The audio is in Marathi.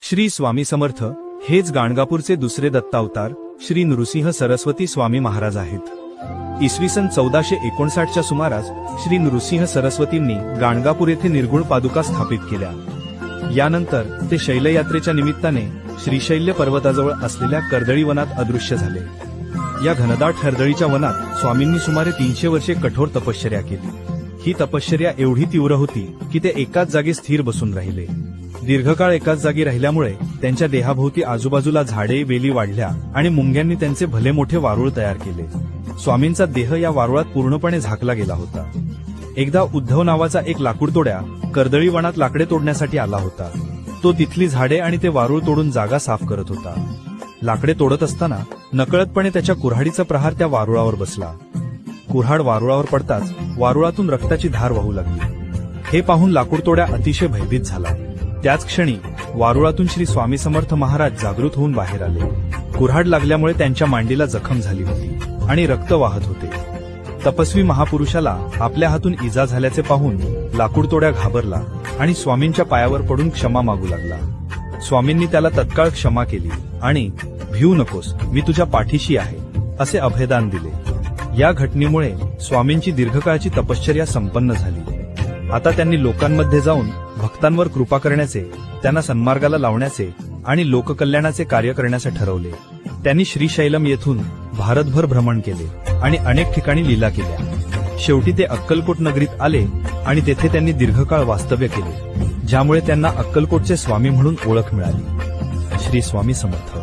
श्री स्वामी समर्थ हेच गाणगापूरचे दुसरे दत्तावतार श्री नृसिंह सरस्वती स्वामी महाराज आहेत। इसवी सन 1459च्या सुमारास श्री नृसिंह सरस्वतींनी गाणगापूर येथे निर्गुण पादुका स्थापित केल्या। यानंतर ते शैलयात्रेच्या निमित्ताने श्रीशैल्य पर्वताजवळ असलेल्या कर्दळी वनात अदृश्य झाले। या घनदाट हरदळीच्या वनात स्वामींनी सुमारे 300 वर्षे कठोर तपश्चर्या केली। ही तपश्चर्या एवढी तीव्र होती की ते एकाच जागी स्थिर बसून राहिले। दीर्घकाळ एकाच जागी राहिल्यामुळे त्यांच्या देहाभोवती आजूबाजूला झाडे वेली वाढल्या आणि मुंग्यांनी त्यांचे भले मोठे वारुळ तयार केले। स्वामींचा देह या वारुळात पूर्णपणे झाकला गेला होता। एकदा उद्धव नावाचा एक लाकूडतोड्या कर्दळी वनात लाकडे तोडण्यासाठी आला होता। तो तिथली झाडे आणि ते वारुळ तोडून जागा साफ करत होता। लाकडे तोडत असताना नकळतपणे त्याच्या कुऱ्हाडीचा प्रहार त्या वारुळावर बसला। कुऱ्हाड वारुळावर पडताच वारुळातून रक्ताची धार वाहू लागली। हे पाहून लाकूडतोड्या अतिशय भयभीत झाला। त्याच क्षणी वारुळातून श्री स्वामी समर्थ महाराज जागृत होऊन बाहेर आले। कुऱ्हाड लागल्यामुळे त्यांच्या मांडीला जखम झाली होती आणि रक्त वाहत होते। तपस्वी महापुरुषाला आपल्या हातून इजा झाल्याचे पाहून लाकूडतोड्या घाबरला आणि स्वामींच्या पायावर पडून क्षमा मागू लागला। स्वामींनी त्याला तत्काळ क्षमा केली आणि भिऊ नकोस, मी तुझ्या पाठीशी आहे असे अभयदान दिले। या घटनेमुळे स्वामींची दीर्घकाळची तपश्चर्या संपन्न झाली। आता त्यांनी लोकांमध्ये जाऊन भक्तांवर कृपा करण्याचे, त्यांना सन्मार्गाला लावण्याचे आणि लोककल्याणाचे कार्य करण्याचे ठरवले। त्यांनी श्रीशैलम येथून भारतभर भ्रमण केले आणि अनेक ठिकाणी लीला केल्या। शेवटी ते अक्कलकोट नगरीत आले आणि तेथे त्यांनी दीर्घकाळ वास्तव्य केले, ज्यामुळे त्यांना अक्कलकोटचे स्वामी म्हणून ओळख मिळाली। श्री स्वामी समर्थ।